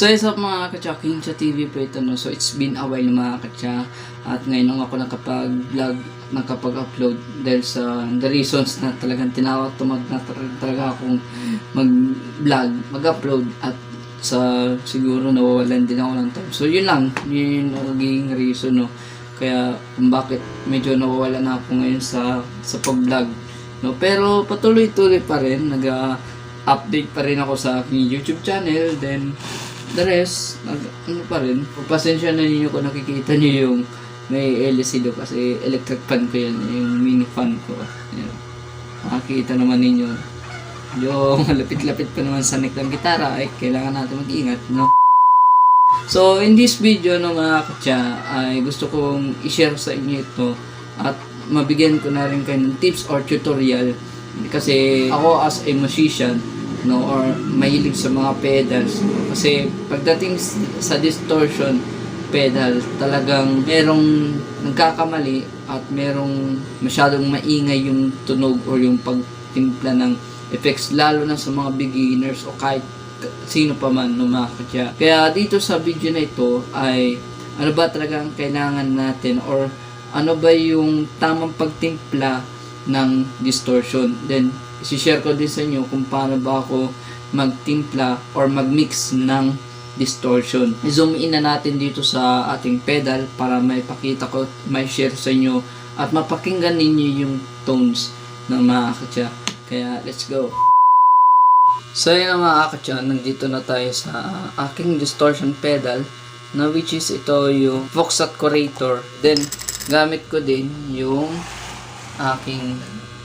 So what's up mga katsa, King Cha TV po ito, no? So it's been a while mga katsa, at ngayon ako nakapag-vlog, nakapag-upload dahil sa the reasons na talagang tinawag na talaga akong mag-vlog, mag-upload, at sa siguro nawawalan din ako ng time. So yun lang, yun yung naging reason, no? Kaya kung bakit medyo nawawalan na ako ngayon sa pag-vlog, no? Pero patuloy-tuloy pa rin, nag-update pa rin ako sa aking YouTube channel, then the rest, ano pa rin, pasensya na ninyo kung nakikita nyo yung may LCD kasi electric fan ko yan, yung mini fan ko. Yan. Makikita naman ninyo, yung malapit-lapit pa naman sa neck ng gitara, ay kailangan natin mag-ingat, no? So, in this video, no, mga katsa, ay gusto kong i-share sa inyo ito at mabigyan ko na rin kayo ng tips or tutorial kasi ako as a musician, no, or mahilig sa mga pedals, no? Kasi pagdating sa distortion pedal, talagang merong nagkakamali at merong masyadong maingay yung tunog or yung pagtimpla ng effects, lalo na sa mga beginners o kahit sino pa man, no, mga katya. Kaya dito sa video na ito ay ano ba talagang kailangan natin or ano ba yung tamang pagtimpla ng distortion. Then i-share ko din sa inyo kung paano ba ako magtimpla or magmix ng distortion. I-zoom in na natin dito sa ating pedal para may pakita ko, may share sa inyo at mapakinggan ninyo yung tones ng mga katsa. Kaya let's go! So yun mga katsa, nandito na tayo sa aking distortion pedal na which is ito yung Vox Saturator. Then gamit ko din yung aking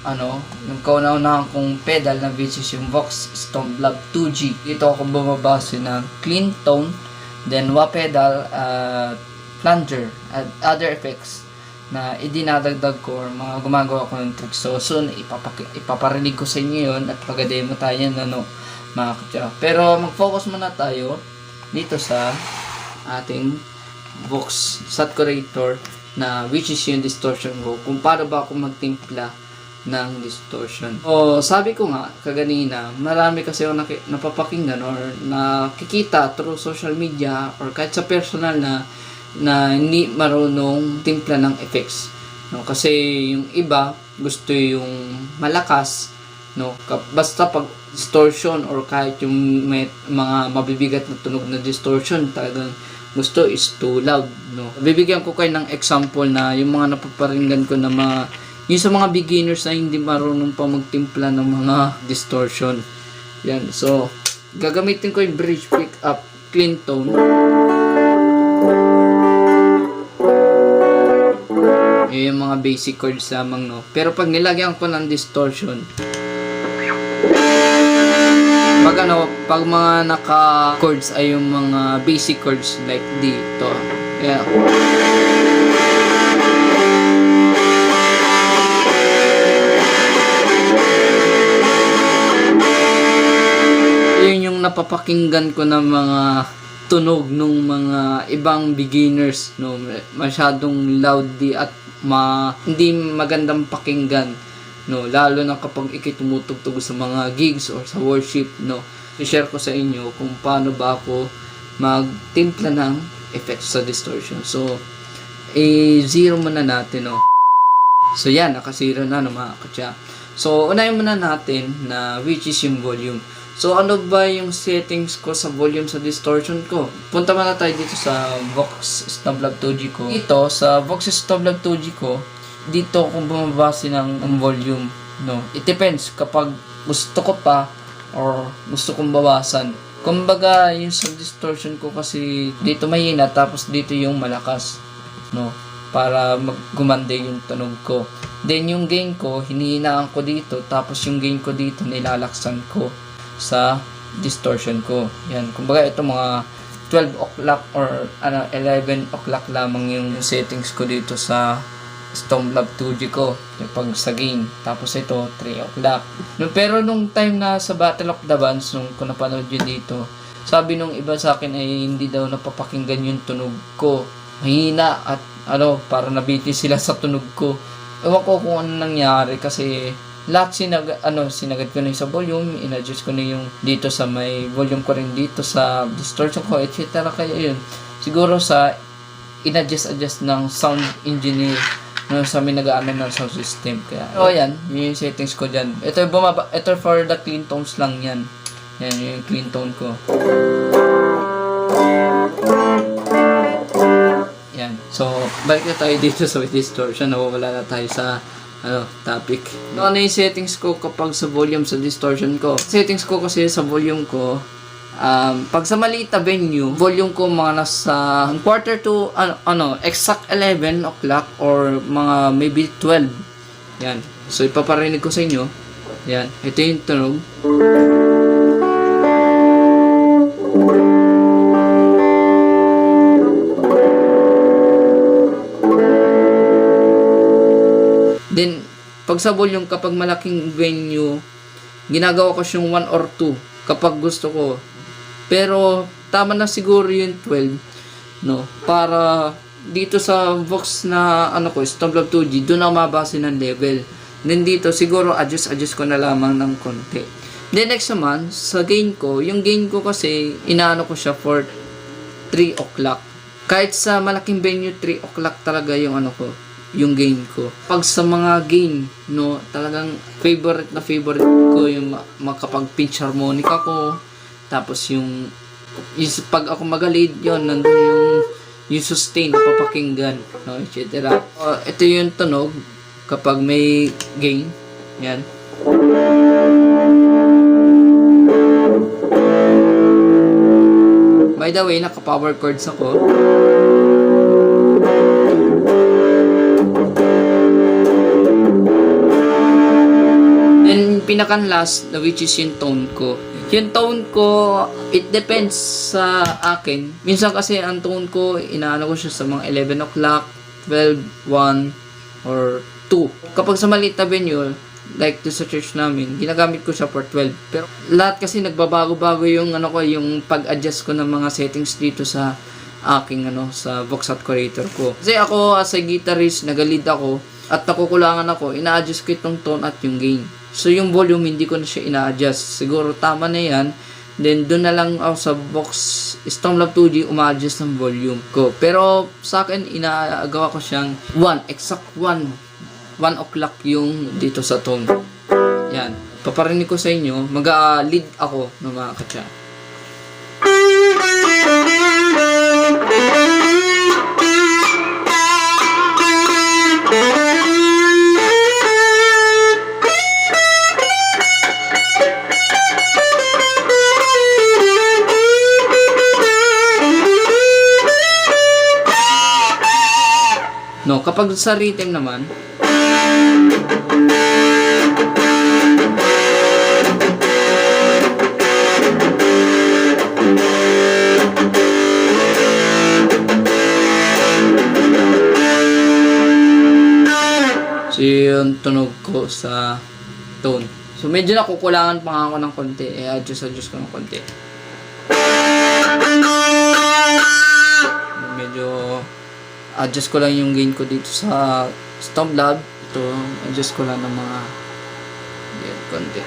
yung kauna-unahan kong pedal na which is yung Vox Stomp-Lab 2G. Dito ako bumabase ng clean tone, then wah pedal, flanger, at other effects na idinadagdag ko or mga gumagawa ko ng tricks. So soon, ipaparinig ko sa inyo yun at pag-demo tayo ng mga katsa. Pero mag-focus muna tayo dito sa ating Vox Saturator na which is yung distortion ko. Kung paano ba ako magtimpla ng distortion. O sabi ko nga kaganina, marami kasi ako napapakinggan or nakikita through social media or kahit sa personal na hindi marunong timpla ng effects, no? Kasi yung iba gusto yung malakas, no? Basta pag distortion or kahit yung may mga mabibigat na tunog na distortion, talagang gusto is too loud, no? Bibigyan ko kayo ng example na yung mga napaparinggan ko na yung sa mga beginners na hindi marunong pa magtimpla ng mga distortion. Yan. So, gagamitin ko yung bridge pickup clean tone. Yung mga basic chords lamang, no? Pero pag nilagyan ko ng distortion, pag mga naka-chords ay yung mga basic chords like dito. Yeah. Yun yung napapakinggan ko ng mga tunog ng mga ibang beginners, no? Masyadong loudy at hindi magandang pakinggan, no? Lalo na kapag ikitumutugtog sa mga gigs or sa worship, no? I-share ko sa inyo kung paano ba ako magtimpla ng effects sa distortion. So zero muna natin, no? So yan, nakazero na, no, mga katsa. So unahin muna natin na which is yung volume. So ano ba yung settings ko sa volume sa distortion ko? Punta muna tayo dito sa Vox Stomp-Lab 2G ko. Dito sa Vox Stomp-Lab 2G ko, dito kung bumabase ng volume, no? It depends kapag gusto ko pa or gusto kong bawasan. Kumbaga yung sa distortion ko kasi dito mahina tapos dito yung malakas, no? Para gumanda yung tunog ko. Then yung gain ko, hinihinaan ko dito tapos yung gain ko dito nilalaksan ko sa distortion ko. Yan. Kumbaga ito mga 12 o'clock or 11 o'clock lamang yung settings ko dito sa Stomp-Lab 2G ko. Pag sa gain. Tapos ito 3 o'clock. No, pero nung time na sa Battle of the Bands, nung kung napanood yun dito, sabi nung iba sa akin ay hindi daw napapakinggan yung tunog ko. Mahina at para nabitin sila sa tunog ko. Ewan ko kung ano nangyari kasi lahat sinagad ko na yung sa volume, in-adjust ko na yung dito sa may volume ko rin dito sa distortion ko, etc. Kaya yun, siguro sa in-adjust ng sound engineer sa may nag-aaral ng sound system. Kaya, yan, yung settings ko dyan. Ito for the clean tones lang yan. Yan, yung clean tone ko. Yan. So, balik na tayo dito sa distortion. Nawawala na tayo sa topic. Ano yung settings ko kapag sa volume, sa distortion ko? Settings ko kasi sa volume ko, pag sa maliit na venue, volume ko mga nasa quarter to exact 11 o'clock or mga maybe 12. Yan. So ipaparinig ko sa inyo. Yan. Ito yung tunog. Then pag sa volume, kapag malaking venue, ginagawa ko siyang 1 or 2 kapag gusto ko. Pero tama na siguro yung 12, no? Para dito sa Vox na Stomp Lab 2G, doon ako mabase ng level. Then dito siguro adjust ko na lamang ng konti. Then next naman sa gain ko, yung gain ko kasi inaano ko siya for 3 o'clock. Kahit sa malaking venue 3 o'clock talaga yung yung gain ko. Pag sa mga gain, no, talagang favorite ko yung makapag pinch harmonica ko. Tapos yung pag ako magalid, yun, nandun yung sustain na papakinggan, no, etc. Ito yung tunog kapag may gain. Yan. By the way, naka-power chords ako. Then, pinakan-last, which is yung tone ko. Yung tone ko, it depends sa akin. Minsan kasi ang tone ko, inaano ko siya sa mga 11 o'clock, 12, 1, or 2. Kapag sa maliit na venue, like to sa church namin, ginagamit ko siya for 12. Pero lahat kasi nagbabago-bago yung yung pag-adjust ko ng mga settings dito sa aking sa Vox Curator ko. Kasi ako as a guitarist, nag-lead ako at nakukulangan ako, ina-adjust ko itong tone at yung gain. So, yung volume, hindi ko na siya ina-adjust. Siguro, tama na yan. Then, doon na lang ako sa Vox Stomp Lab 2G, uma-adjust ng volume ko. Pero, sa akin, inagawa ko siyang 1 o'clock yung dito sa tone. Yan. Paparinig ko sa inyo, mag-lead ako ng mga katsa. No, kapag sa rhythm naman, so yung tunog ko sa tone. So medyo nakukulangan pa ako ng konti, adjust ko ng konti. Medyo adjust ko lang yung gain ko dito sa Stomp Lab. Ito, adjust ko lang ng mga konti.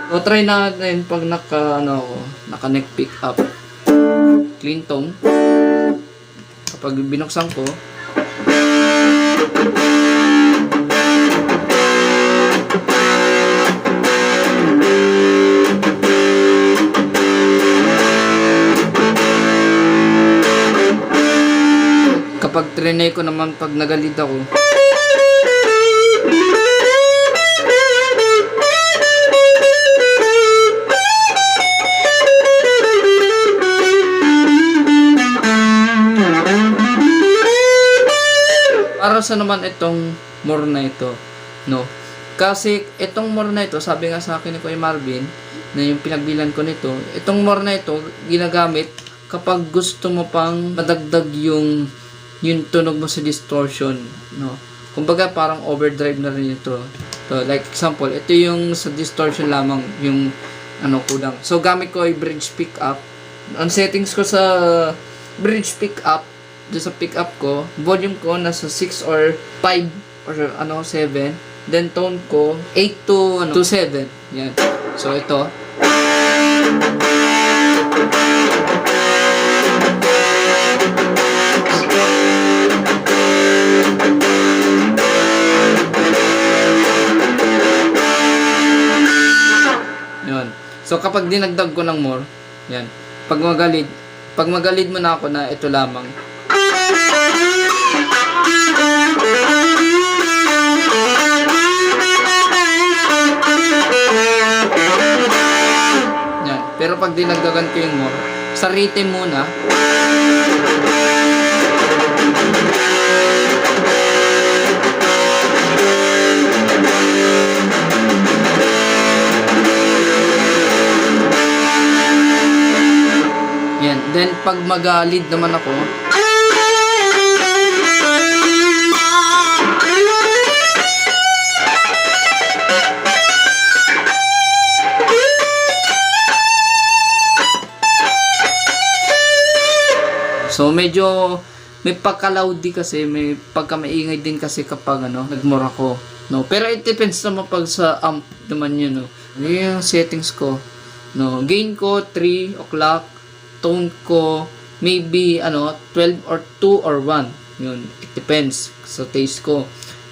So, try natin pag naka neck pick up. Clean tone. Kapag binuksan ko, kapag trinay ko naman pag nagalid ako, para sa naman itong more na ito, no? Kasi itong more na ito, sabi nga sa akin ni Kuya Marvin, na yung pinagbilan ko nito, itong more na ito, ginagamit kapag gusto mo pang madagdag yung yung tunog mo sa distortion, no? Kumbaga parang overdrive na rin ito. So, like example, ito yung sa distortion lamang yung kulang. So gamit ko ay bridge pickup. Ang settings ko sa bridge pickup, doon sa pickup ko, volume ko nasa 6 or 5 or 7. Then tone ko 8 to 7. Yan. So ito. Yan. So kapag dinagdag ko ng more, yan. Pag magalid mo na ako na ito lamang. Yan. Pero pag dinagdagan ko yung more, sa rhythm muna. Yan. Then pag mag-lead naman ako, so medyo may pagka-loudy kasi, may pagka-maingay din kasi kapag nagmura ko, no. Pero it depends naman pag sa amp naman yun, no. Yun yung settings ko, no. Gain ko 3 o'clock, tone ko maybe 12 or 2 or 1. Yun, it depends sa taste ko.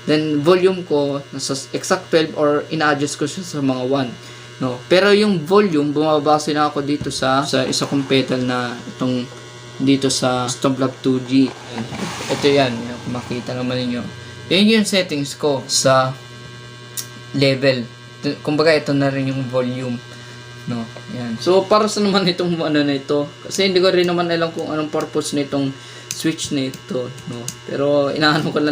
Then volume ko nasa exact 12 or ina-adjust ko siya sa mga 1, no. Pero yung volume bumabase na ako dito sa isa kong pedal na itong dito sa Stomplab 2G. Ito yan, kung makita naman ninyo. Yan yung settings ko sa level. Kumbaga ito na rin yung volume, no. Yan. So para sa naman itong na ito, kasi hindi ko rin naman alam kung anong purpose nitong switch na ito, no. Pero hinayaan ko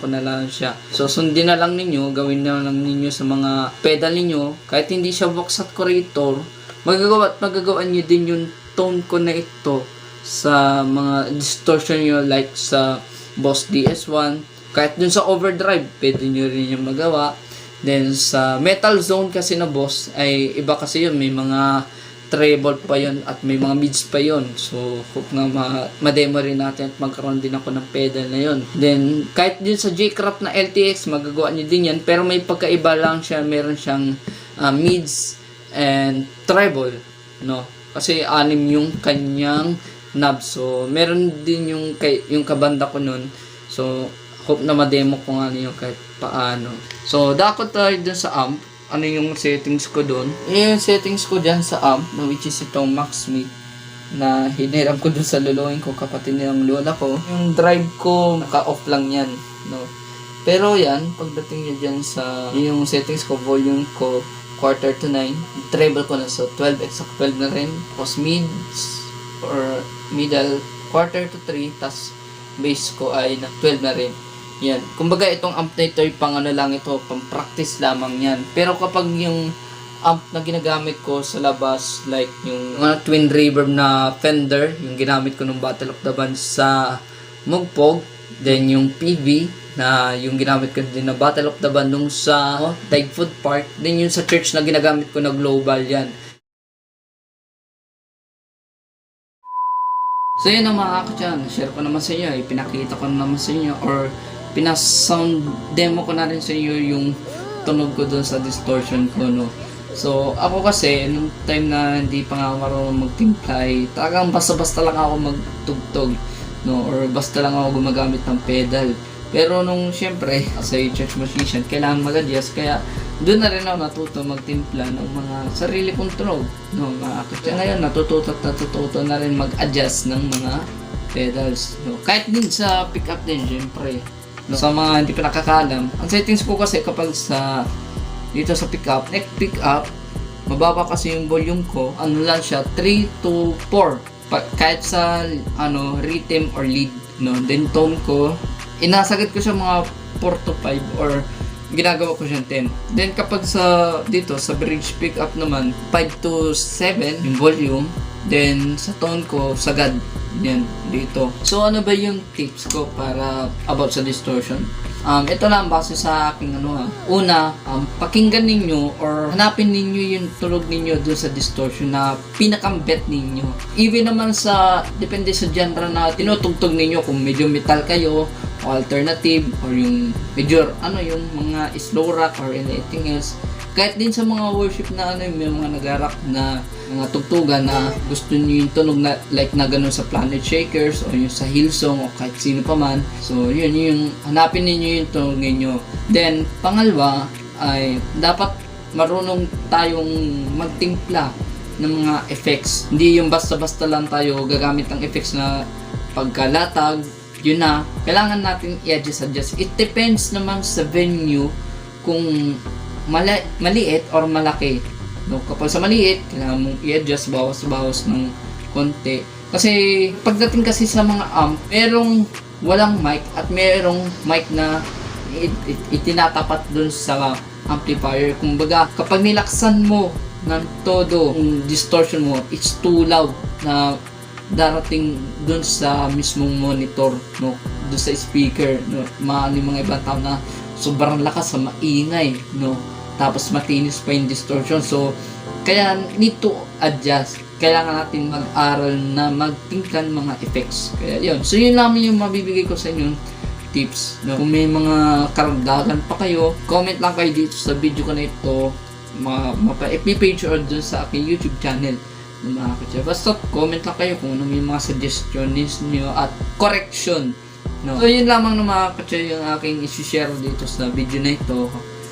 na lang siya. So sundin na lang ninyo, gawin na lang ninyo sa mga pedal ninyo. Kahit hindi siya vox saturator, magagawa niyo din yung tone ko na ito sa mga distortion nyo, like sa Boss DS1. Kahit dun sa overdrive, pwede nyo rin yung magawa. Then sa metal zone kasi na Boss, ay iba kasi yun. May mga treble pa yun at may mga mids pa yun. So hope nga ma-demo rin natin at magkaroon din ako ng pedal na yun. Then kahit din sa J-Craft na LTX, magagawa nyo din yan. Pero may pagkaiba lang siya. Meron siyang mids and treble, no. Kasi 6 yung kanyang knob. So meron din yung kabanda ko nun. So hope na ma-demo ko nga niyo kahit paano. So dako tayo dun sa amp. Ano yung settings ko dun? Yung settings ko dyan sa amp, no, which is itong Maxmit na hiniram ko dun sa luluhin ko, kapatid ng lola ko. Yung drive ko naka-off lang yan, no. Pero yan, pagdating nyo dyan sa yung settings ko, volume ko quarter to 9, treble ko na sa 12, exact 12 na rin. Tapos mids or middle quarter to 3, tas bass ko ay na 12 na rin. Yan. Kumbaga itong amp na ito ay lang ito, pang practice lamang yan. Pero kapag yung amp na ginagamit ko sa labas, like yung mga twin reverb na Fender, yung ginamit ko nung Battle of the Bands sa Mugpog, then yung PV na yung ginamit ko din na Battle of the Band nung sa Food Park, then yung sa church na ginagamit ko na Global, yan. So yun ang mga ako dyan, share ko naman sa inyo, ipinakita ko naman sa inyo, or pinasound demo ko na rin sa inyo yung tunog ko doon sa distortion ko, no. So ako kasi, nung time na hindi pa nga marunong magtimpla, talagang basta-basta lang ako magtugtog, no, or basta lang ako gumagamit ng pedal. Pero nung syempre, as a church musician, kailangan mag-adjust, kaya doon na rin ako natuto magtimpla ng mga sarili kong tunog, no, mga ako. Kaya ngayon, natututo na rin mag-adjust ng mga pedals, no. Kahit din sa pick-up din, syempre, no. Sa mga hindi pa nakakalam, ang settings ko kasi kapag dito sa pick-up, neck pick-up, mababa kasi yung volume ko, lang siya, 3 to 4, kahit sa rhythm or lead, no. Then tone ko, inasagad ko siya mga 4 to 5 or ginagawa ko siyang 10. Then kapag dito sa bridge pickup naman, 5 to 7 yung volume. Then sa tone ko, sagad yan dito. So ano ba yung tips ko para about sa distortion? Ito lang base sa aking una, pakinggan ninyo or hanapin ninyo yung tunog ninyo dun sa distortion na pinakambet ninyo. Even naman sa, depende sa genre na tinutugtog ninyo, kung medyo metal kayo, o alternative, or yung medyo, yung mga slow rock or anything else. Kahit din sa mga worship na may mga nag-rock na mga tugtugan na gusto niyo yung tunog na like na ganun sa Planet Shakers o yung sa Hillsong o kahit sino pa man. So yun yung hanapin niyo yung tunog niyo. Then pangalawa ay dapat marunong tayong magtimpla ng mga effects. Hindi yung basta-basta lang tayo gagamit ng effects na pagkalatag, yun na. Kailangan natin i-adjust. It depends naman sa venue kung maliit or malaki. No, kapag sa maliit, kailangan mong i-adjust bawas-bawas ng konti. Kasi pagdating kasi sa mga amp, merong walang mic at merong mic na itinatapat dun sa amplifier. Kumbaga, kapag nilaksan mo ng todo yung distortion mo, it's too loud na darating dun sa mismong monitor, no, dun sa speaker, no, mga ibang tao na sobrang lakas sa maingay, no, tapos matinis pa yung distortion. So kaya need to adjust. Kailangan natin mag-aral na magtingkan mga effects. Kaya yun, so yun lang yung mabibigay ko sa inyo tips, no? Kung may mga karagdagan pa kayo, comment lang kayo dito sa video ko na ito, FB page or dun sa aking YouTube channel ng mga kutsa. Basta comment lang kayo kung ano may mga suggestions niyo at correction, no? So yun lamang ng mga kutsa yung aking isi-share dito sa video na ito.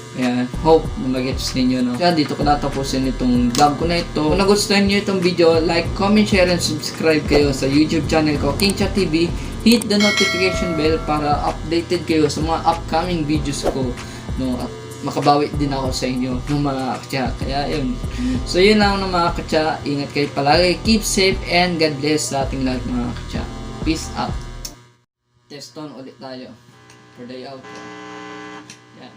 Kaya hope na mag-gets ninyo, no? Kaya dito ko natapusin itong vlog ko na ito. Kung nagustuhan nyo itong video, like, comment, share, and subscribe kayo sa YouTube channel ko, KingChat TV. Hit the notification bell para updated kayo sa mga upcoming videos ko, no? At makabawi din ako sa inyo ng mga katsa. Kaya yun. So yun lang ng mga katsa. Ingat kayo palagi. Keep safe and God bless sa ating lahat mga katsa. Peace out. Test on ulit tayo for the outro. Yeah.